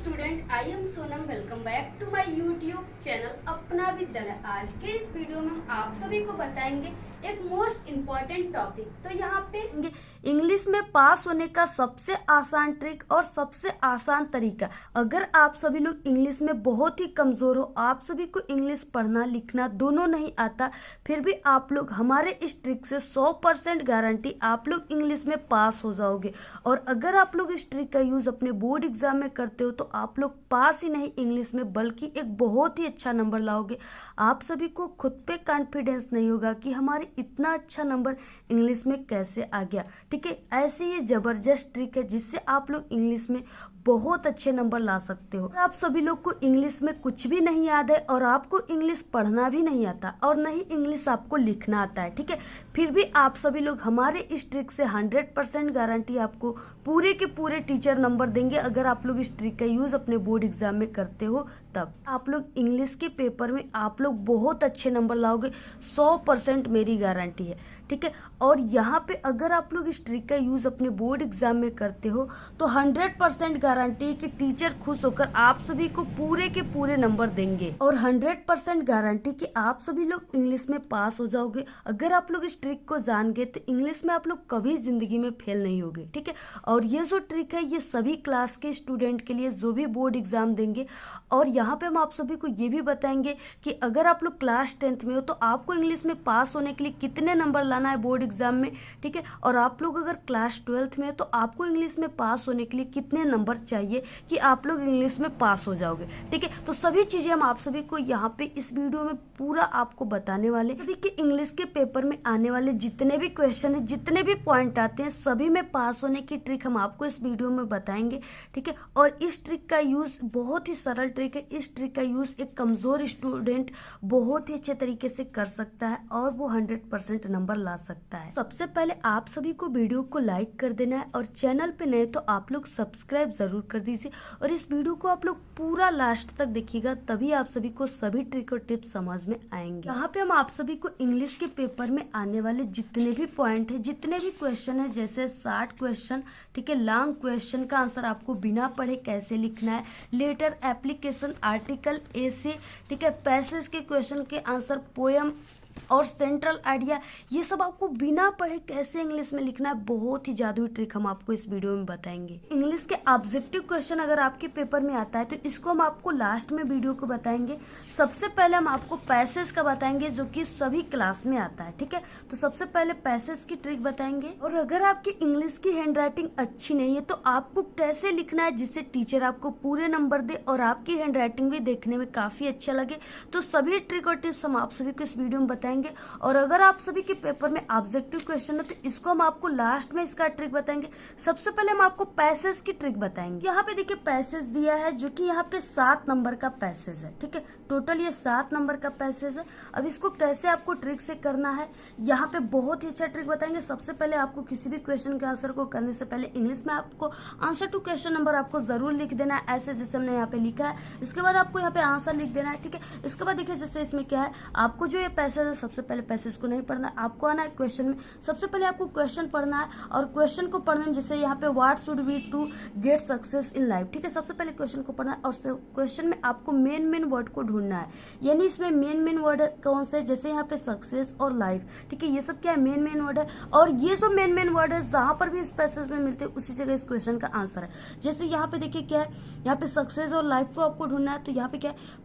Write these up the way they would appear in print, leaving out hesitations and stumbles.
Student, I am Sonam. Welcome back to my YouTube channel Apna Vidyalaya. आज के इस वीडियो में हम आप सभी को बताएंगे एक मोस्ट इम्पॉर्टेंट टॉपिक। तो यहाँ पे इंग्लिश में पास होने का सबसे आसान ट्रिक और सबसे आसान तरीका। अगर आप सभी लोग इंग्लिश में बहुत ही कमजोर हो, आप सभी को इंग्लिश पढ़ना लिखना दोनों नहीं आता, फिर भी आप लोग हमारे इस ट्रिक से 100% गारंटी आप लोग इंग्लिश में पास हो जाओगे। और अगर आप लोग इस ट्रिक का यूज अपने बोर्ड एग्जाम में करते हो तो आप लोग पास ही नहीं इंग्लिश में बल्कि एक बहुत ही अच्छा नंबर लाओगे। आप सभी को खुद पे कॉन्फिडेंस नहीं होगा कि हमारे इतना अच्छा नंबर इंग्लिश में कैसे आ गया। ठीक है, ऐसी ये जबरदस्त ट्रिक है जिससे आप लोग इंग्लिश में बहुत अच्छे नंबर ला सकते हो। आप सभी लोग को इंग्लिश में कुछ भी नहीं याद है और आपको इंग्लिश पढ़ना भी नहीं आता और नहीं इंग्लिश आपको लिखना आता है, ठीक है, फिर भी आप सभी लोग हमारे इस ट्रिक से 100% गारंटी आपको पूरे के पूरे टीचर नंबर देंगे। अगर आप लोग इस ट्रिक का यूज अपने बोर्ड एग्जाम में करते हो तब आप लोग इंग्लिश के पेपर में आप लोग बहुत अच्छे नंबर लाओगे, 100% मेरी गारंटी है, ठीक है। और यहाँ पे अगर आप लोग इस ट्रिक का यूज अपने बोर्ड एग्जाम में करते हो तो 100% गारंटी है कि टीचर खुश होकर आप सभी को पूरे के पूरे नंबर देंगे और 100% गारंटी कि आप सभी लोग इंग्लिश में पास हो जाओगे। अगर आप लोग इस ट्रिक को जान गए तो इंग्लिश में आप लोग कभी जिंदगी में फेल नहीं होगे, ठीक है। और ये जो ट्रिक है ये सभी क्लास के स्टूडेंट के लिए जो भी बोर्ड एग्जाम देंगे। और यहाँ पे हम आप सभी को ये भी बताएंगे कि अगर आप लोग क्लास 10th में हो तो आपको इंग्लिश में पास होने के लिए कितने नंबर लाना है बोर्ड एग्जाम में, ठीक है। और आप लोग अगर क्लास 12th में है तो आपको इंग्लिश में पास होने के लिए कितने नंबर चाहिए कि आप लोग इंग्लिश में पास हो जाओगे, ठीक है। तो सभी चीजें हम आप सभी को यहाँ पे इस वीडियो में पूरा आपको बताने वाले। सभी के इंग्लिश के पेपर में आने वाले जितने भी क्वेश्चन है, जितने भी पॉइंट आते हैं, सभी में पास होने की ट्रिक हम आपको इस वीडियो में बताएंगे, ठीक है। और इस ट्रिक का यूज बहुत ही सरल ट्रिक है। इस ट्रिक का यूज एक कमजोर स्टूडेंट बहुत ही अच्छे तरीके से कर सकता है और वो 100% नंबर ला सकता है। सबसे पहले आप सभी को वीडियो को लाइक कर देना है और चैनल पे नए तो आप लोग सब्सक्राइब जरूर कर दीजिए और इस वीडियो को आप लोग पूरा लास्ट तक देखिएगा, तभी आप सभी को सभी ट्रिक और टिप्स समझ में आएंगे। यहाँ पे हम आप सभी को इंग्लिश के पेपर में आने वाले जितने भी पॉइंट है, जितने भी क्वेश्चन है, जैसे 60 क्वेश्चन, ठीक है, लॉन्ग क्वेश्चन का आंसर आपको बिना पढ़े कैसे लिखना है, लेटर, एप्लीकेशन, आर्टिकल, एसे, ठीक है, पैसेज के क्वेश्चन के आंसर, पोयम और सेंट्रल आइडिया, ये सब आपको बिना पढ़े कैसे इंग्लिश में लिखना है, बहुत ही जादुई ट्रिक हम आपको इस वीडियो में बताएंगे। इंग्लिश के ऑब्जेक्टिव क्वेश्चन अगर आपके पेपर में आता है तो इसको हम आपको लास्ट में वीडियो को बताएंगे। सबसे पहले हम आपको पैसेज का बताएंगे जो कि सभी क्लास में आता है, ठीक है। तो सबसे पहले पैसेज की ट्रिक बताएंगे। और अगर आपकी इंग्लिश की हैंड राइटिंग अच्छी नहीं है तो आपको कैसे लिखना है जिससे टीचर आपको पूरे नंबर दे और आपकी हैंड राइटिंग भी देखने में काफी अच्छा लगे, तो सभी ट्रिक और टिप्स हम आप सभी को इस वीडियो में बताएंगे। और अगर आप सभी के पेपर में ऑब्जेक्टिव क्वेश्चन है तो इसको हम आपको लास्ट में इसका ट्रिक बताएंगे। सबसे पहले हम आपको पैसेज की ट्रिक बताएंगे। यहाँ पे देखिए पैसेज दिया है जो कि यहाँ पे 7 नंबर का पैसेज है, ठीक है, टोटल ये 7 नंबर का पैसेज है। अब इसको कैसे आपको ट्रिक से करना है, यहाँ पे बहुत ही अच्छा ट्रिक बताएंगे। सबसे पहले आपको किसी भी क्वेश्चन के आंसर को करने से पहले इंग्लिश में आपको आंसर टू क्वेश्चन नंबर आपको जरूर लिख देना है, ऐसे जैसे हमने यहाँ पे लिखा है। इसके बाद आपको यहाँ पे आंसर लिख देना है, ठीक है। इसके बाद देखिए जैसे इसमें क्या है, आपको जो ये पैसेज है सबसे पहले पैसेज को नहीं पढ़ना है, आपको आना है क्वेश्चन में। सबसे पहले आपको क्वेश्चन पढ़ना है और क्वेश्चन को पढ़ने में जैसे यहाँ पे what should we to get success in life, ठीक है। सबसे पहले क्वेश्चन को पढ़ना है और क्वेश्चन में आपको मेन वर्ड को ढूंढना है, यानी इसमें मेन वर्ड कौन से, जैसे यहाँ पे सक्सेस और लाइफ, ठीक है, ये सब क्या है, मेन वर्ड है। और ये जो मेन वर्ड है जहां पर भी इस पैसेज में मिलते हैं उसी जगह इस क्वेश्चन का आंसर है। जैसे यहाँ पे देखिए क्या है, यहाँ पे सक्सेस और लाइफ को आपको ढूंढना है। तो यहाँ पे क्या है,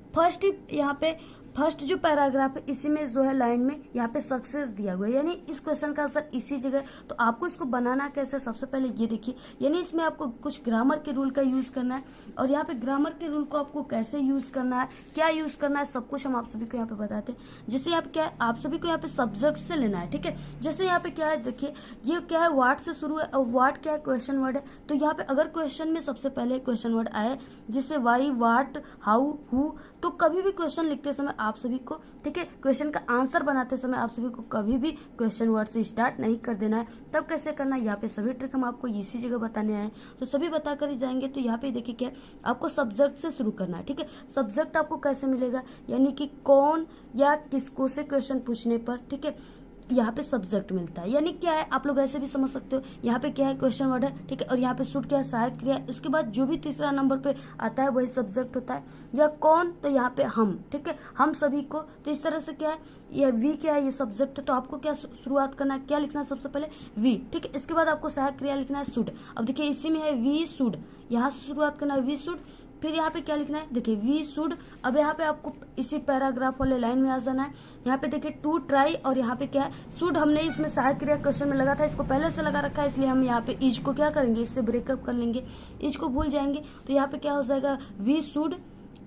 फर्स्ट जो पैराग्राफ है इसी में जो है लाइन में यहाँ पे सक्सेस दिया हुआ है, यानी इस क्वेश्चन का आंसर इसी जगह। तो आपको इसको बनाना कैसे, सबसे पहले ये देखिए, यानी इसमें आपको कुछ ग्रामर के रूल का यूज करना है और यहाँ पे ग्रामर के रूल को आपको कैसे यूज करना है, क्या यूज करना है, सब कुछ हम आप सभी को यहाँ पे बताते हैं। जैसे यहाँ पे क्या है, आप सभी को यहाँ पे सब्जेक्ट से लेना है, ठीक है। जैसे यहाँ पे क्या है, देखिए ये क्या है, वाट से शुरू है और वाट क्या है, क्वेश्चन वर्ड है। तो यहाँ पे अगर क्वेश्चन में सबसे पहले क्वेश्चन वर्ड आए जैसे वाई, वाट, हाउ, हु, तो कभी भी क्वेश्चन लिखते समय आप सभी को, ठीक है, क्वेश्चन का आंसर बनाते समय आप सभी को कभी भी क्वेश्चन वर्ड से स्टार्ट नहीं कर देना है। तब कैसे करना है, यहाँ पे सभी ट्रिक हम आपको इसी जगह बताने आए हैं, तो सभी बता कर ही जाएंगे। तो यहाँ पे देखिए क्या, आपको सब्जेक्ट से शुरू करना है, ठीक है। सब्जेक्ट आपको कैसे मिलेगा, यानी कि कौन या किसको से क्वेश्चन पूछने पर, ठीक है। यहाँ पे सब्जेक्ट मिलता है। यानी क्या है, आप लोग ऐसे भी समझ सकते हो, यहाँ पे क्या है, क्वेश्चन वर्ड है, ठीक है, और यहाँ पे शुड क्या है, सहायक क्रिया। इसके बाद जो भी तीसरा नंबर पे आता है वही सब्जेक्ट होता है। या कौन, तो यहाँ पे हम, ठीक है, हम सभी को। तो इस तरह से क्या है, ये वी क्या है, ये सब्जेक्ट है। तो आपको क्या शुरुआत करना है, क्या लिखना है, सबसे पहले वी, ठीक है। इसके बाद आपको सहायक क्रिया लिखना है शुड। अब देखिए इसी में है वी शुड, यहाँ से शुरुआत करना है वी शुड। फिर यहाँ पे क्या लिखना है, देखिए वी शुड। अब यहाँ पे आपको इसी पैराग्राफ वाले लाइन में आ जाना है। यहाँ पे देखिए टू ट्राई, और यहाँ पे क्या है, शुड हमने इसमें सहायक क्रिया क्वेश्चन में लगा था, इसको पहले से लगा रखा है, इसलिए हम यहाँ पे इज को क्या करेंगे, इससे ब्रेकअप कर लेंगे, इज को भूल जाएंगे। तो यहाँ पे क्या हो जाएगा, we should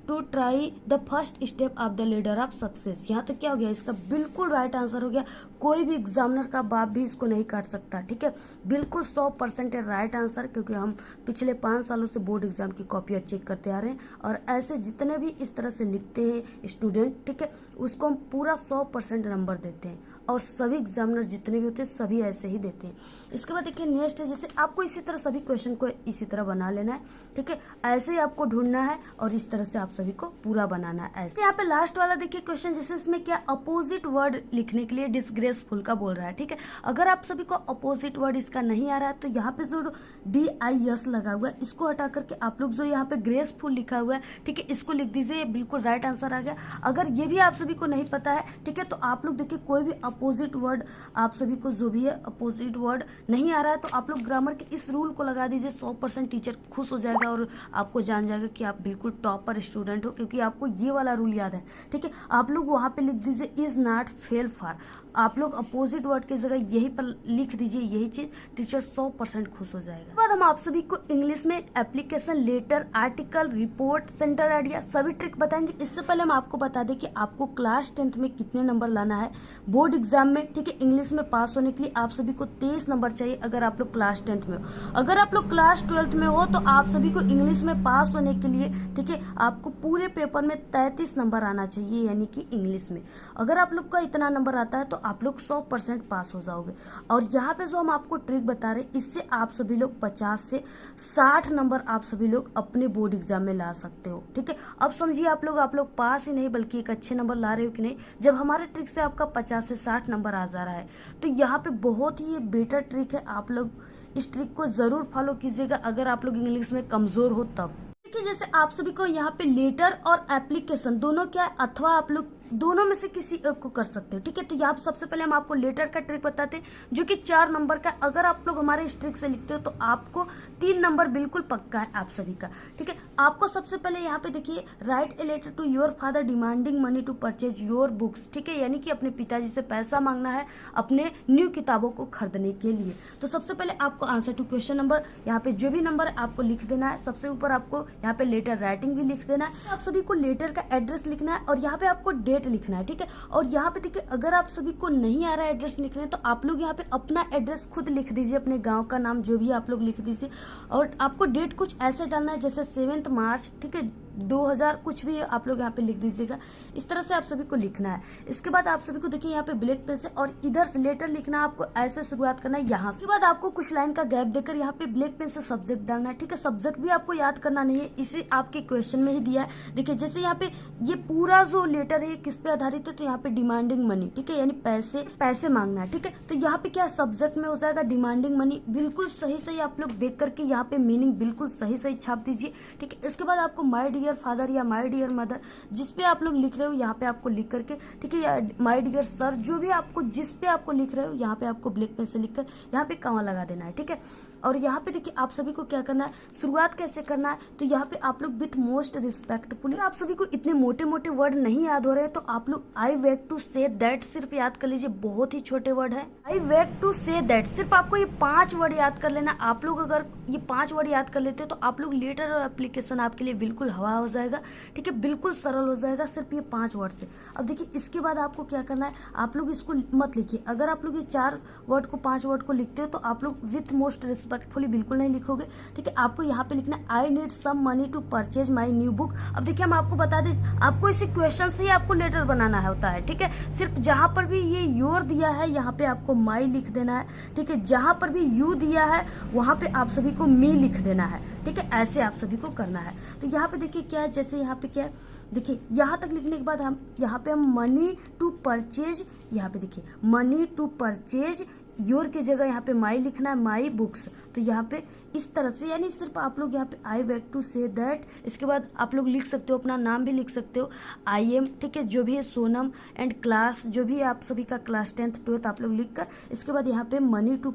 to try the first step of the ladder of success. यहाँ तक क्या हो गया, इसका बिल्कुल राइट आंसर हो गया। कोई भी एग्जामिनर का बाप भी इसको नहीं काट सकता, ठीक है, बिल्कुल 100% राइट आंसर, क्योंकि हम पिछले 5 सालों से बोर्ड एग्जाम की कॉपियां चेक करते आ रहे हैं, और ऐसे जितने भी इस तरह से लिखते हैं स्टूडेंट, ठीक है, उसको हम पूरा 100% नंबर देते हैं, और सभी एग्जामिनर जितने भी होते हैं सभी ऐसे ही देते हैं। इसके बाद देखिए नेक्स्ट है, जैसे आपको इसी तरह सभी क्वेश्चन को इसी तरह बना लेना है, ठीक है, ऐसे ही आपको ढूंढना है, और इस तरह से आप सभी को पूरा बनाना है। ऐसे यहाँ पे लास्ट वाला देखिए क्वेश्चन, जैसे इसमें क्या अपोजिट वर्ड लिखने के लिए डिसग्रेसफुल का बोल रहा है, ठीक है। अगर आप सभी को अपोजिट वर्ड इसका नहीं आ रहा है, तो यहाँ पे जो DIS लगा हुआ है इसको हटा करके आप लोग जो यहाँ पे ग्रेसफुल लिखा हुआ है, ठीक है, इसको लिख दीजिए, ये बिल्कुल राइट आंसर आ गया। अगर ये भी आप सभी को नहीं पता है, ठीक है, तो आप लोग देखिए कोई भी अपोजिट वर्ड आप सभी को जो भी है अपोजिट वर्ड नहीं आ रहा है, तो आप लोग ग्रामर के इस रूल को लगा दीजिए, 100% टीचर खुश हो जाएगा, और आपको जान जाएगा कि आप बिल्कुल टॉपर स्टूडेंट हो, क्योंकि आपको ये वाला रूल याद है, ठीक है। आप लोग वहां पे लिख दीजिए इज नॉट फेल फॉर, आप लोग अपोजिट वर्ड की जगह यही पर लिख दीजिए, यही चीज, टीचर 100% खुश हो जाएगा। बाद हम आप सभी को इंग्लिश में application, letter, article, report, centre idea सभी ट्रिक बताएंगे। इससे पहले हम आपको बता दें कि आपको क्लास 10th में कितने नंबर लाना है बोर्ड एग्जाम में, ठीक है। इंग्लिश में पास होने के लिए आप सभी को 23 नंबर चाहिए, अगर आप लोग क्लास 10th में हो। अगर आप लोग क्लास 12th में हो, तो आप सभी को इंग्लिश में पास होने के लिए, ठीक है, आपको पूरे पेपर में 33 नंबर आना चाहिए, यानी कि इंग्लिश में। अगर आप लोग का इतना नंबर आता है तो आप लोग 100% पास हो जाओगे। और यहाँ पे जो हम आपको ट्रिक बता रहे हैं, इससे आप सभी लोग 50 से 60 नंबर आप सभी लोग अपने बोर्ड एग्जाम में ला सकते हो, ठीक है। अब समझिए आप लोग पास ही नहीं बल्कि एक अच्छे नंबर ला रहे हो कि नहीं, जब हमारे ट्रिक से आपका 50 से 60 नंबर आ जा रहा है। तो यहाँ पे बहुत ही बेटर ट्रिक है, आप लोग इस ट्रिक को जरूर फॉलो कीजिएगा अगर आप लोग इंग्लिश में कमजोर हो तब। देखिए जैसे आप सभी को यहाँ पे लेटर और एप्लीकेशन दोनों क्या है, अथवा आप लोग दोनों में से किसी एक को कर सकते हो, ठीक है। तो यहाँ सबसे पहले हम आपको लेटर का ट्रिक बताते हैं, जो कि 4 नंबर का। अगर आप लोग हमारे इस ट्रिक से लिखते हो तो आपको 3 नंबर बिल्कुल पक्का है आप सभी का, ठीक है। आपको सबसे पहले यहाँ पे देखिए, write a letter to your father demanding money to purchase your books, ठीक है, यानी कि अपने पिताजी से पैसा मांगना है अपने न्यू किताबों को खरीदने के लिए। तो सबसे पहले आपको आंसर टू क्वेश्चन नंबर, यहाँ पे जो भी नंबर है आपको लिख देना है। सबसे ऊपर आपको यहाँ पे लेटर राइटिंग भी लिख देना है। आप सभी को लेटर का एड्रेस लिखना है, और यहाँ पे आपको डेट लिखना है, ठीक है। और यहाँ पे देखिए, अगर आप सभी को नहीं आ रहा है एड्रेस लिखने, तो आप लोग यहाँ पे अपना एड्रेस खुद लिख दीजिए, अपने गांव का नाम जो भी आप लोग लिख दीजिए। और आपको डेट कुछ ऐसे डालना है जैसे 7 मार्च, ठीक है, 2000 कुछ भी आप लोग यहाँ पे लिख दीजिएगा। इस तरह से आप सभी को लिखना है। इसके बाद आप सभी को देखिए यहाँ पे ब्लैक पेन से, और इधर से लेटर लिखना है आपको, ऐसे शुरुआत करना है यहाँ से। इसके बाद आपको कुछ लाइन का गैप देकर यहाँ पे ब्लैक पेन से सब्जेक्ट डालना है, ठीक है। सब्जेक्ट भी आपको याद करना नहीं है, इसे आपके क्वेश्चन में ही दिया है। देखिए जैसे यहाँ पे ये पूरा जो लेटर है किस पे आधारित है, तो यहाँ पे डिमांडिंग मनी, ठीक है, यानी पैसे मांगना है, ठीक है। तो यहाँ पे क्या सब्जेक्ट में हो जाएगा डिमांडिंग मनी, बिल्कुल सही आप लोग देख करके यहाँ पे मीनिंग बिल्कुल सही छाप दीजिए, ठीक है। इसके बाद आपको माय डियर फादर या माय डियर मदर, जिसपे आप लोग लिख रहे हो यहाँ पे आपको लिख करके, ठीक है, माय डियर सर, जो भी आपको जिस पे आपको लिख रहे हो यहाँ पे आपको ब्लैक पेन से लिखकर यहाँ पे कॉमा लगा देना है, ठीक है। और यहाँ पे देखिए आप सभी को क्या करना है, शुरुआत कैसे करना है, तो यहाँ पे आप लोग विथ मोस्ट रिस्पेक्टफुल। आप सभी को इतने मोटे वर्ड नहीं याद हो रहे, तो आप लोग आई वेक टू से दैट सिर्फ याद कर लीजिए, बहुत ही छोटे वर्ड है। आई वेक टू से दैट, सिर्फ आपको ये 5 वर्ड याद कर लेना। आप लोग अगर ये 5 वर्ड याद कर लेते हो तो आप लोग लेटर और एप्लीकेशन आपके लिए बिल्कुल हवा हो जाएगा, ठीक है, बिल्कुल सरल हो जाएगा सिर्फ ये 5 वर्ड से। अब देखिए इसके बाद आपको क्या करना है, आप लोग इसको मत लिखिए। अगर आप लोग ये 4 वर्ड को 5 वर्ड को लिखते हो तो आप लोग विथ मोस्ट रिस्पेक्टफुली बिल्कुल नहीं लिखोगे, ठीक है। आपको यहाँ पे लिखना है I need some money to purchase my new book. अब देखिए हम आपको बता दें, आपको इसी क्वेश्चन से ही आपको लेटर बनाना होता है, ठीक है। सिर्फ जहां पर भी ये योर दिया है यहाँ पे आपको माई लिख देना है, ठीक है। जहां पर भी यू दिया है वहां पे आप सभी को मी लिख देना है, ठीक है। ऐसे आप सभी को करना है। तो यहाँ पे देखिए क्या है, जैसे यहाँ पे क्या है, देखिए यहाँ तक लिखने के बाद हम यहाँ पे हम मनी टू परचेज, यहाँ पे देखिए मनी टू परचेज योर की जगह यहाँ पे माई लिखना है, माई बुक्स। तो यहाँ पे इस तरह से, यानी सिर्फ आप लोग यहाँ पे आई बैक टू से दैट, इसके बाद आप लोग लिख सकते हो, अपना नाम भी लिख सकते हो, आई एम, ठीक है, जो भी है सोनम, एंड क्लास जो भी है आप सभी का क्लास 10th 12th आप लोग लिख कर, इसके बाद यहाँ पे money to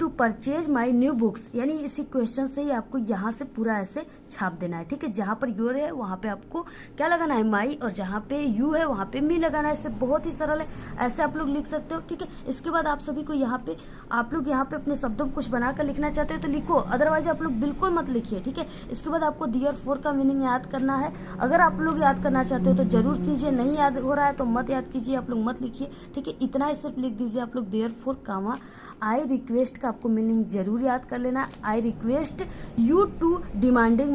purchase my new books, यानी इसी क्वेश्चन से ही आपको यहाँ से पूरा ऐसे छाप देना है, ठीक है। जहां पर योर है वहां पे आपको क्या लगाना है, माई, और जहां पे यू है वहां पे मी लगाना है। इससे बहुत ही सरल है, ऐसे आप लोग लिख सकते हो, ठीक है। इसके बाद आप सभी को यहाँ पे, आप लोग यहाँ पे अपने शब्दों को कुछ बनाकर लिखना चाहते हो तो लिखो, अदरवाइज आप लोग बिल्कुल मत लिखिए, ठीक है। इसके बाद आपको देयर फोर का मीनिंग याद करना है। अगर आप लोग याद करना चाहते हो तो जरूर कीजिए, नहीं याद हो रहा है तो मत याद कीजिए, आप लोग मत लिखिए, ठीक है। इतना ही सिर्फ लिख दीजिए आप लोग therefore comma I request का आपको मीनिंग जरूर याद कर लेना। I request you to demanding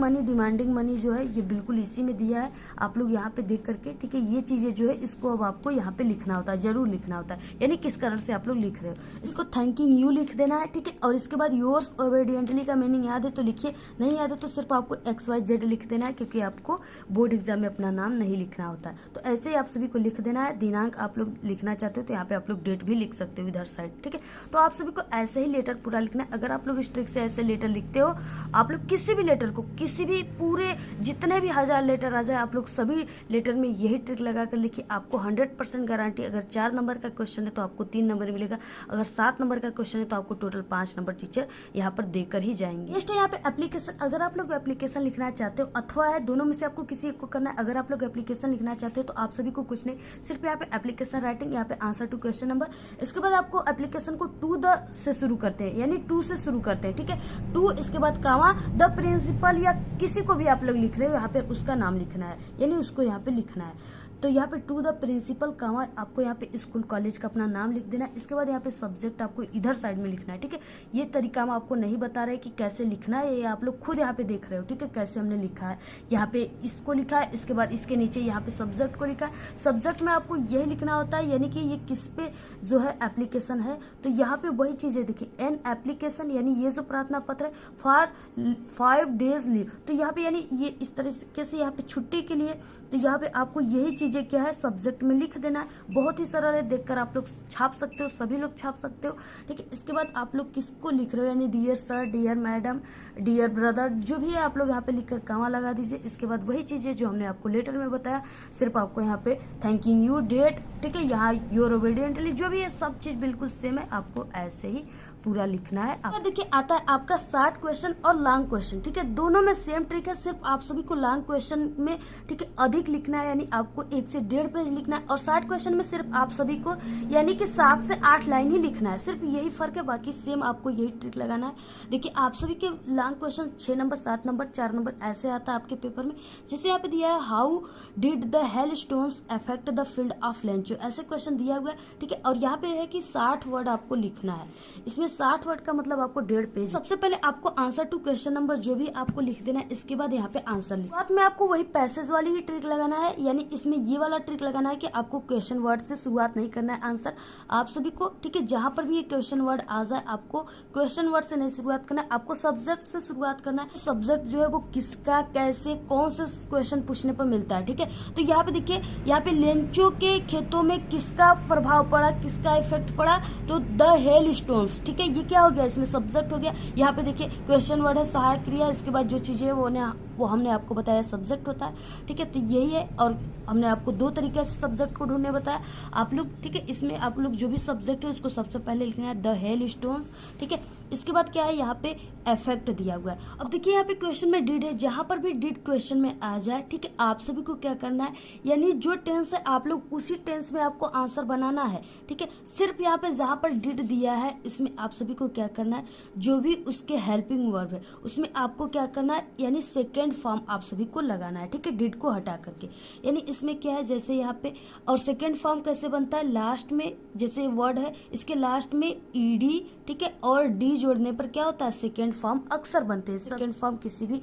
money जो है ये बिल्कुल इसी में दिया है, आप लोग यहाँ पे देख करके, ठीक है। ये चीजें जो है इसको अब आपको यहाँ पे लिखना होता है, जरूर लिखना होता है, यानी किस कारण से आप लोग लिख रहे हो। इसको थैंकिंग यू लिख देना है, ठीक है। और इसके बाद योर्स ओबीडियंटली का मीनिंग याद है तो लिखिए, नहीं याद है तो सिर्फ आपको XYZ लिख देना है, क्योंकि आपको बोर्ड एग्जाम में अपना नाम नहीं लिखना होता है। तो ऐसे ही आप सभी को लिख देना है। दिनांक आप लोग लिखना चाहते हो तो यहाँ पे आप लोग डेट भी लिख सकते हो इधर साइड, ठीक है। तो आप सभी को ऐसे ही लेटर पूरा लिखना है। अगर आप लोग इस ट्रिक से ऐसे लेटर लिखते हो, आप लोग किसी भी लेटर को, किसी भी पूरे जितने भी 1000 लेटर आ जाए, आप लोग सभी लेटर में यही ट्रिक लगा कर लिखिए, आपको 100% गारंटी। अगर 4 नंबर का क्वेश्चन है तो आपको 3 नंबर मिलेगा, अगर 7 नंबर का क्वेश्चन है तो आपको टोटल 5 नंबर टीचर यहाँ पर देकर ही जाएंगे। नेक्स्ट है यहाँ पे एप्लीकेशन। अगर आप लोग एप्लीकेशन लिखना चाहते हो अथवा है दोनों में से आपको किसी एक को करना है, अगर आप लोग एप्लीकेशन लिखना चाहते हो तो आप सभी को कुछ नहीं, सिर्फ यहाँ पे एप्लीकेशन राइटिंग, यहाँ पे आंसर टू क्वेश्चन नंबर। इसके बाद आपको एप्लीकेशन को टू द से शुरू करते हैं, यानी टू से शुरू करते हैं, ठीक है। टू, इसके बाद कामा द प्रिंसिपल, या किसी को भी आप लोग लिख रहे हो यहाँ पे उसका नाम लिखना है, यानी उसको यहाँ पे लिखना है। तो यहाँ पे टू द प्रिंसिपल कामा आपको यहाँ पे स्कूल कॉलेज का अपना नाम लिख देना है। इसके बाद यहाँ पे सब्जेक्ट आपको इधर साइड में लिखना है, ठीक है। ये तरीका हम आपको नहीं बता रहे कि कैसे लिखना है, ये आप लोग खुद यहाँ पे देख रहे हो, ठीक है, कैसे हमने लिखा है। यहाँ पे इसको लिखा है, इसके बाद इसके नीचे यहाँ पे सब्जेक्ट को लिखा है। सब्जेक्ट में आपको यही लिखना होता है, यानी कि ये किस पे जो है एप्लीकेशन है। तो यहाँ पे वही चीजें देखिए, एन एप्लीकेशन, यानी ये जो प्रार्थना पत्र है फॉर 5 days लीव, तो यहाँ पे यानी ये इस तरीके से यहाँ पे छुट्टी के लिए, तो यहाँ पे आपको यही चीजें क्या है सब्जेक्ट में लिख देना है। बहुत ही सरल है, देखकर आप लोग छाप सकते हो, सभी लोग छाप सकते हो, ठीक है। इसके बाद आप लोग किसको लिख रहे हो, यानी dear sir, dear madam, dear brother, जो भी है आप लोग यहाँ पे लिखकर कामा लगा दीजिए। इसके बाद वही चीजें जो हमने आपको लेटर में बताया, सिर्फ आपको यहाँ पे थैंकिंग यू, डेट, ठीक है, यहाँ योर ओबीडियंटली, जो भी है सब चीज बिल्कुल सेम है, आपको ऐसे ही पूरा लिखना है। अब देखिए आता है आपका शॉर्ट क्वेश्चन और लॉन्ग क्वेश्चन, ठीक है। दोनों में सेम ट्रिक है, सिर्फ आप सभी को लॉन्ग क्वेश्चन में, ठीक है, अधिक लिखना है, यानी आपको 1 से 1.5 पेज लिखना है, और शॉर्ट क्वेश्चन में सिर्फ आप सभी को यानी कि 7 से 8 लाइन ही लिखना है, सिर्फ यही फर्क है, बाकी सेम आपको यही ट्रिक लगाना है। देखिए आप सभी के long question 6 number, 7 number, 4 number ऐसे आता है आपके पेपर में। जैसे यहाँ पे दिया है how did the hail stones affect the field of Lencho, ऐसे क्वेश्चन दिया हुआ है, ठीक है। और यहाँ पे है कि 60 वर्ड आपको लिखना है, इसमें 60 वर्ड का मतलब आपको 1.5 पेज। सबसे पहले आपको आंसर टू क्वेश्चन नंबर जो भी आपको लिख देना है, इसके बाद यहाँ पे आंसर लिख। बाद में आपको वही पैसेज वाली ही ट्रिक लगाना है, यानी इसमें ये वाला ट्रिक लगाना है कि आपको क्वेश्चन वर्ड से शुरुआत नहीं करना है आंसर आप सभी को, ठीक है। जहां पर भी ये क्वेश्चन वर्ड आ जाए आपको क्वेश्चन वर्ड से नहीं शुरुआत करना है, आपको सब्जेक्ट से शुरुआत करना है। सब्जेक्ट जो है वो किसका, कैसे, कौन से क्वेश्चन पूछने पर मिलता है, ठीक है। तो यहाँ पे देखिए, यहाँ पे लेंचो के खेतों में किसका प्रभाव पड़ा, किसका इफेक्ट पड़ा, तो द हेल स्टोन्स, ठीक है। ये क्या हो गया, इसमें सब्जेक्ट हो गया। यहाँ पे देखिए क्वेश्चन वर्ड है सहायक क्रिया, इसके बाद जो चीजें वो हमने आपको बताया सब्जेक्ट होता है, ठीक है। तो यही है, और हमने आपको 2 तरीके से सब्जेक्ट को ढूंढने बताया आप लोग, ठीक है। इसमें आप लोग जो भी सब्जेक्ट है उसको सबसे पहले लिखना है द हेल स्टोन्स, ठीक है। इसके बाद क्या है, यहाँ पे इफेक्ट दिया हुआ है। अब देखिए यहाँ पे क्वेश्चन में डिड है, जहां पर भी डिड क्वेश्चन में आ जाए, ठीक है, आप सभी को क्या करना है, यानी जो टेंस है आप लोग उसी टेंस में आपको आंसर बनाना है, ठीक है। सिर्फ यहाँ पे जहां पर डिड दिया है इसमें आप सभी को क्या करना है, जो भी उसके हेल्पिंग वर्ब है उसमें आपको क्या करना है, यानी सेकेंड सेकेंड फॉर्म आप सभी को लगाना है, ठीक है, डिड को हटा करके। यानी इसमें क्या है, जैसे यहाँ पे, और सेकेंड फॉर्म कैसे बनता है, लास्ट में जैसे वर्ड है इसके लास्ट में ईडी, ठीक है, और डी जोड़ने पर क्या होता है, सेकेंड फॉर्म अक्सर बनते हैं। सेकेंड फॉर्म किसी भी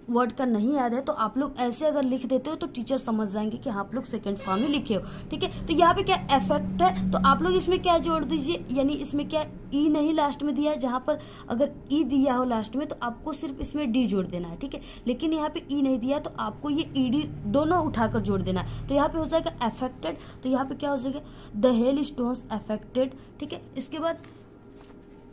वर्ड का नहीं याद है तो आप लोग ऐसे अगर लिख देते हो तो टीचर समझ जाएंगे कि आप लोग सेकेंड फॉर्म ही लिखे हो, ठीक है। तो यहाँ पे क्या इफेक्ट है, तो आप लोग इसमें क्या जोड़ दीजिए, यानी इसमें क्या ई नहीं लास्ट में दिया है, जहां पर अगर ई दिया हो लास्ट में तो आपको सिर्फ इसमें डी जोड़ देना है, ठीक है। लेकिन यहाँ पे ई नहीं दिया तो आपको ये ईडी दोनों उठाकर जोड़ देना है। तो यहाँ पे हो जाएगा अफेक्टेड, तो यहाँ पे क्या हो जाएगा, द हेल स्टोन्स अफेक्टेड, ठीक है। इसके बाद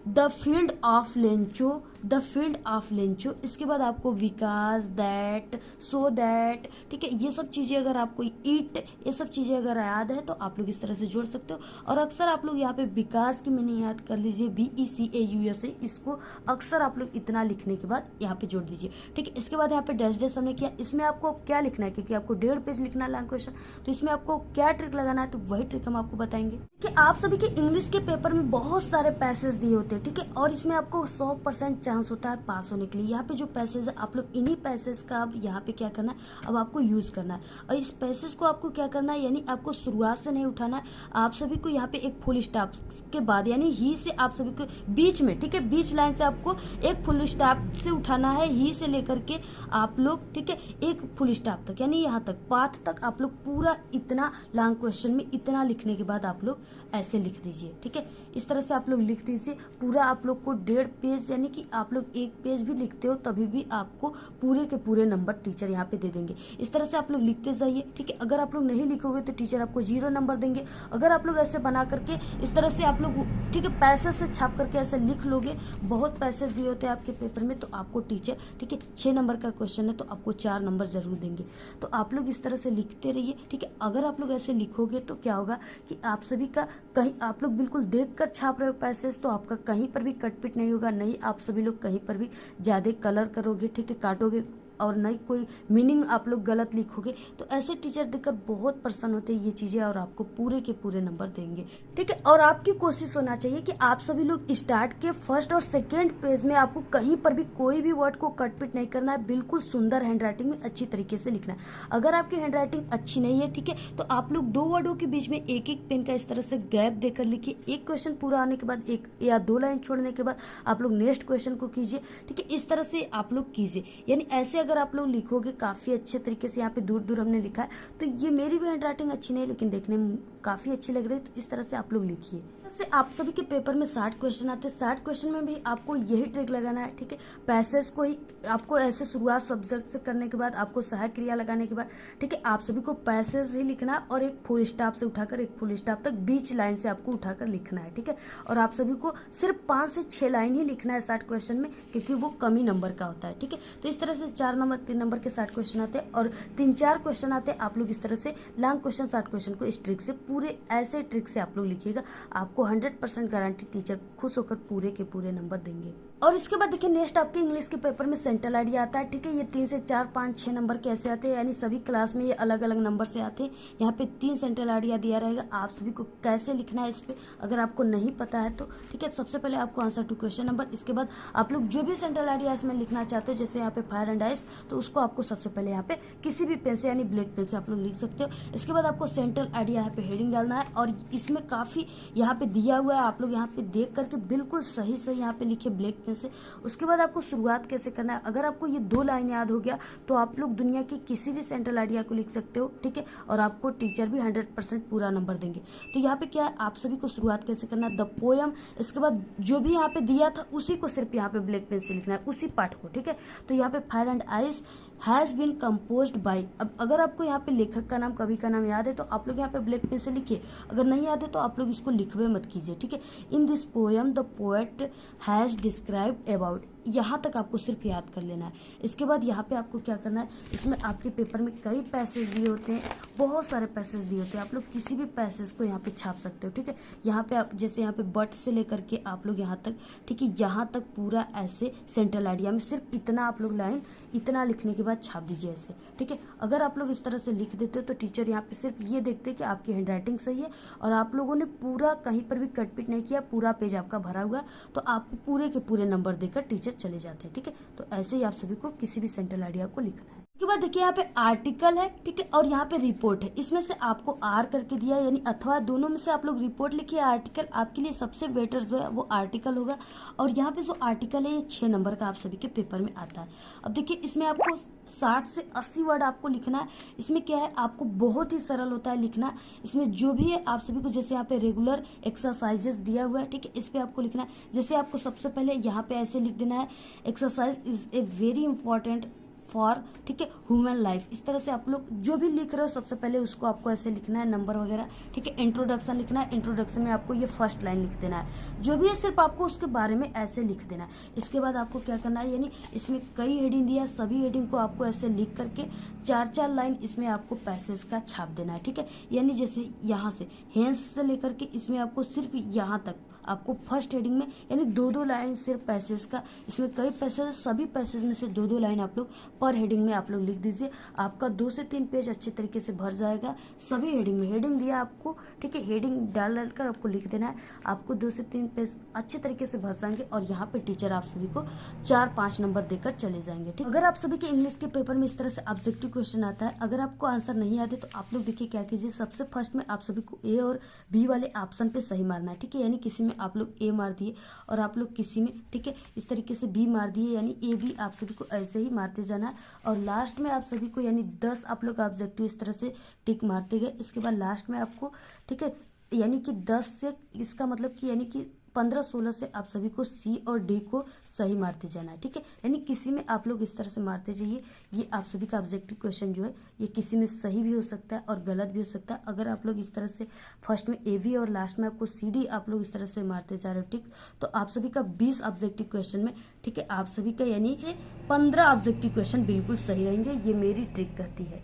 the field of Lencho, the field of Lencho, इसके बाद आपको विकास, दैट, सो दैट, ठीक है। ये सब चीजें अगर आपको ईट, ये सब चीजें अगर याद है तो आप लोग इस तरह से जोड़ सकते हो। और अक्सर आप लोग यहाँ पे विकास की मीनिंग याद कर लीजिए, BECAUS, इसको अक्सर आप लोग इतना लिखने के बाद यहाँ पे जोड़ दीजिए, ठीक है। इसके बाद यहाँ पे डैश डैश हमने किया, इसमें आपको क्या लिखना है, क्योंकि आपको 1.5 पेज लिखना है लॉन्ग क्वेश्चन, तो इसमें आपको क्या ट्रिक लगाना है, तो वही ट्रिक हम आपको बताएंगे। कि आप सभी के इंग्लिश के पेपर में बहुत सारे पैसेज दिए होते हैं, ठीक है, और इसमें आपको 100% चांस होता है पास होने के लिए। यहाँ पे जो पैसेज है आप लोग इन्हीं पैसेज का अब यहाँ पे क्या करना है, अब आपको यूज करना है। और इस पैसेज को आपको क्या करना है, यानी आपको शुरुआत से नहीं उठाना है, आप सभी को यहाँ पे एक फुल स्टॉप के बाद, यानी ही से आप सभी को बीच में, ठीक है, बीच लाइन से आपको एक फुल स्टॉप से उठाना है, ही से लेकर के आप लोग, ठीक है, एक फुल स्टॉप तक, यानी यहाँ तक पाथ तक आप लोग पूरा इतना लॉन्ग क्वेश्चन में इतना लिखने के बाद आप लोग ऐसे लिख दीजिए, ठीक है। इस तरह से आप लोग लिख दीजिए पूरा। आप लोग को 1.5 पेज, यानी कि आप लोग 1 पेज भी लिखते हो तभी भी आपको पूरे के पूरे नंबर टीचर यहाँ पे दे देंगे। इस तरह से आप लोग लिखते जाइए, ठीक है। अगर आप लोग नहीं लिखोगे तो टीचर आपको 0 नंबर देंगे। अगर आप लोग ऐसे बना करके इस तरह से आप लोग, ठीक है, पैसे से छाप करके ऐसे लिख लोगे, बहुत पैसे दिए होते हैं आपके पेपर में, तो आपको टीचर, ठीक है, 6 नंबर का क्वेश्चन है तो आपको 4 नंबर जरूर देंगे। तो आप लोग इस तरह से लिखते रहिए, ठीक है। अगर आप लोग ऐसे लिखोगे तो क्या होगा कि आप सभी का कहीं आप लोग बिल्कुल देखकर छाप रहे हो पैसेज, तो आपका कहीं पर भी कटपिट नहीं होगा, नहीं आप सभी लोग कहीं पर भी ज्यादा कलर करोगे, ठीक है, काटोगे, और नहीं कोई मीनिंग आप लोग गलत लिखोगे, तो ऐसे टीचर देखकर बहुत प्रसन्न होते हैं ये चीजें, और आपको पूरे के पूरे नंबर देंगे, ठीक है। और आपकी कोशिश होना चाहिए कि आप सभी लोग स्टार्ट के फर्स्ट और सेकेंड पेज में आपको कहीं पर भी कोई भी वर्ड को कटपिट नहीं करना है, बिल्कुल सुंदर हैंडराइटिंग में अच्छी तरीके से लिखना है। अगर आपकी हैंडराइटिंग अच्छी नहीं है, ठीक है, तो आप लोग 2 वर्डों के बीच में एक एक पेन का इस तरह से गैप देकर लिखिए। एक क्वेश्चन पूरा आने के बाद 1 या 2 लाइन छोड़ने के बाद आप लोग नेक्स्ट क्वेश्चन को कीजिए, ठीक है। इस तरह से आप लोग कीजिए, यानी ऐसे अगर आप लोग लिखोगे काफी अच्छे तरीके से, यहाँ पे दूर दूर हमने लिखा है, तो ये मेरी भी हैंडराइटिंग अच्छी नहीं लेकिन देखने में काफी अच्छी लग रही है, तो इस तरह से आप लोग लिखिए। से आप सभी के पेपर में 60 क्वेश्चन आते हैं, 60 क्वेश्चन में भी आपको यही ट्रिक लगाना है, ठीक है। पैसेज को ही आपको ऐसे शुरुआत सब्जेक्ट से करने के बाद आपको सहायक क्रिया लगाने के बाद, ठीक है, आप सभी को पैसेज ही लिखना है और एक फुल स्टॉप से उठाकर एक फुल स्टॉप तक बीच लाइन से आपको उठाकर लिखना है, ठीक है। और आप सभी को सिर्फ 5 से 6 लाइन ही लिखना है 60 क्वेश्चन में, क्योंकि वो कम ही नंबर का होता है, ठीक है। तो इस तरह से 4 नंबर 3 नंबर के 60 क्वेश्चन आते हैं और 3-4 क्वेश्चन आते हैं। आप लोग इस तरह से लॉन्ग क्वेश्चन 60 क्वेश्चन को इस ट्रिक से, पूरे ऐसे ट्रिक से आप लोग लिखिएगा, आपको 100% गारंटी टीचर खुश होकर पूरे के पूरे नंबर देंगे। और इसके बाद देखिए नेक्स्ट आपके इंग्लिश के पेपर में सेंट्रल आइडिया आता है, ठीक है। ये 3 से 4, 5, 6 नंबर के ऐसे आते हैं, यानी सभी क्लास में ये अलग अलग नंबर से आते हैं। यहाँ पे 3 सेंट्रल आइडिया दिया रहेगा, आप सभी को कैसे लिखना है इस पे अगर आपको नहीं पता है तो, ठीक है। सबसे पहले आपको आंसर टू क्वेश्चन नंबर, इसके बाद आप लोग जो भी सेंट्रल आइडिया इसमें लिखना चाहते हो, जैसे यहाँ पे फायर एंड आइस, तो उसको आपको सबसे पहले यहाँ पे किसी भी पेन से यानी ब्लैक पेन से आप लोग लिख सकते हो। इसके बाद आपको सेंट्रल आइडिया यहाँ पे हेडिंग डालना है और इसमें काफी यहाँ पे दिया हुआ है, आप लोग यहाँ पे देख करके बिल्कुल सही सही यहाँ पे लिखिए ब्लैक पेन से। उसके बाद आपको शुरुआत कैसे करना है, अगर आपको ये 2 लाइन याद हो गया तो आप लोग दुनिया की किसी भी सेंट्रल आइडिया को लिख सकते हो, ठीक है। और आपको टीचर भी 100% पूरा नंबर देंगे। तो यहाँ पे क्या है, आप सभी को शुरुआत कैसे करना है, द पोयम, इसके बाद जो भी यहाँ पे दिया था उसी को सिर्फ यहाँ पे ब्लैक पेन से लिखना है, उसी पार्ट को, ठीक है। तो यहाँ पे fire and ice has been composed by, अब अगर आपको यहाँ पे लेखक का नाम, कवि का नाम याद है तो आप लोग यहाँ पे ब्लैक पेन से लिखिए, अगर नहीं याद है तो आप लोग इसको लिखवे मत कीजिए, ठीक है। In this poem the poet has described about, यहाँ तक आपको सिर्फ याद कर लेना है। इसके बाद यहाँ पे आपको क्या करना है, इसमें आपके पेपर में कई पैसेज दिए होते हैं, बहुत सारे पैसेज दिए होते हैं, आप लोग किसी भी पैसेज को यहाँ पे छाप सकते हो, ठीक है। यहाँ पे आप जैसे यहाँ पे बट से लेकर के आप लोग यहाँ तक, ठीक है, यहाँ तक पूरा ऐसे सेंट्रल आइडिया में सिर्फ इतना आप लोग लाइन इतना लिखने के बाद छाप दीजिए ऐसे, ठीक है। अगर आप लोग इस तरह से लिख देते हो तो टीचर यहाँ पे सिर्फ ये देखते हैं कि आपकी हैंडराइटिंग सही है और आप लोगों ने पूरा कहीं पर भी कटपिट नहीं किया, पूरा पेज आपका भरा हुआ है, तो आपको पूरे के पूरे नंबर देकर टीचर चले जाते हैं। ठीक है, तो ऐसे ही आप सभी को किसी भी सेंट्रल आइडिया को लिखना है। उसके बाद देखिए यहाँ पे आर्टिकल है, ठीक है, और यहाँ पे रिपोर्ट है। इसमें से आपको आर करके दिया है, यानी अथवा दोनों में से आप लोग रिपोर्ट लिखिए। आर्टिकल आपके लिए सबसे बेटर जो है वो आर्टिकल होगा। और यहाँ पे जो आर्टिकल है ये 6 नंबर का आप सभी के पेपर में आता है। अब देखिए इसमें आपको 60 से 80 वर्ड आपको लिखना है। इसमें क्या है, आपको बहुत ही सरल होता है लिखना। इसमें जो भी है आप सभी को, जैसे यहाँ पे रेगुलर एक्सरसाइजेस दिया हुआ है, ठीक है, इस पे आपको लिखना है। जैसे आपको सबसे पहले यहाँ पे ऐसे लिख देना है, exercise is a very important for, ठीक है, ह्यूमन लाइफ। इस तरह से आप लोग जो भी लिख रहे हो सबसे पहले उसको आपको ऐसे लिखना है, नंबर वगैरह, ठीक है। इंट्रोडक्शन लिखना है, इंट्रोडक्शन में आपको ये फर्स्ट लाइन लिख देना है। जो भी है सिर्फ आपको उसके बारे में ऐसे लिख देना है। इसके बाद आपको क्या करना है, यानी इसमें कई हेडिंग दिया, सभी हेडिंग को आपको ऐसे लिख करके 4-4 लाइन इसमें आपको पैसेज का छाप देना है। ठीक है, यानी जैसे यहाँ से हेंस से लेकर के इसमें आपको सिर्फ यहाँ तक आपको फर्स्ट हेडिंग में यानी 2-2 लाइन सिर्फ पैसेज का, इसमें कई पैसेज, सभी पैसेज में से 2-2 लाइन आप लोग पर हेडिंग में आप लोग लिख दीजिए। आपका 2 से 3 पेज अच्छे तरीके से भर जाएगा सभी हेडिंग में। हेडिंग दिया आपको, ठीक है, हेडिंग डाल कर आपको लिख देना है। आपको 2 से 3 पेज अच्छे तरीके से भर जाएंगे और यहाँ पे टीचर आप सभी को 4-5 नंबर देकर चले जाएंगे। ठीक, अगर आप सभी के इंग्लिश के पेपर में इस तरह से ऑब्जेक्टिव क्वेश्चन आता है, अगर आपको आंसर नहीं आते तो आप लोग देखिए क्या कीजिए, सबसे फर्स्ट में आप सभी को ए और बी वाले ऑप्शन पे सही मारना है। ठीक है, यानी किसी में आप लोग ए मार दिए और आप लोग किसी में, ठीक है, इस तरीके से बी मार दिए, यानी ए बी आप सभी को ऐसे ही मारते जाना है। और लास्ट में आप सभी को यानी 10 आप लोग ऑब्जेक्टिव इस तरह से टिक मारते गए। इसके बाद लास्ट में आपको, ठीक है, यानी कि 10 से, इसका मतलब कि यानी कि 15-16 से आप सभी को सी और डी को सही मारते जाना है। ठीक है, यानी किसी में आप लोग इस तरह से मारते जाइए। ये आप सभी का ऑब्जेक्टिव क्वेश्चन जो है ये किसी में सही भी हो सकता है और गलत भी हो सकता है। अगर आप लोग इस तरह से फर्स्ट में ए वी और लास्ट में आपको सी डी आप लोग इस तरह से मारते जा रहे हो, ठीक, तो आप सभी का 20 ऑब्जेक्टिव क्वेश्चन में, ठीक है, आप सभी का यानी से 15 ऑब्जेक्टिव क्वेश्चन बिल्कुल सही रहेंगे। ये मेरी ट्रिक कहती है।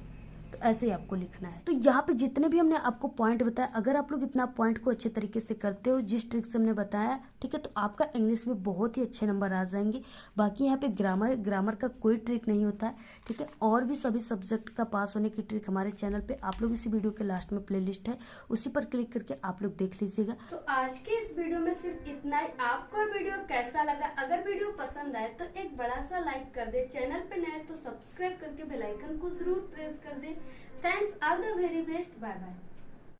ऐसे ही आपको लिखना है। तो यहाँ पे जितने भी हमने आपको पॉइंट बताया, अगर आप लोग इतना पॉइंट को अच्छे तरीके से करते हो जिस ट्रिक से हमने बताया, ठीक है, तो आपका इंग्लिश में बहुत ही अच्छे नंबर आ जाएंगे। बाकी यहाँ पे ग्रामर का कोई ट्रिक नहीं होता है। ठीक है, और भी सभी सब्जेक्ट का पास होने की ट्रिक हमारे चैनल पे आप लोग इसी वीडियो के लास्ट में प्लेलिस्ट है, उसी पर क्लिक करके आप लोग देख लीजिएगा। तो आज के इस वीडियो में सिर्फ इतना ही। आपको वीडियो कैसा लगा? अगर वीडियो पसंद आए तो एक बड़ा सा लाइक कर दे, चैनल पे नए तो सब्सक्राइब करके बेल आइकन को जरूर प्रेस कर दे। Thanks, all the very best. Bye bye.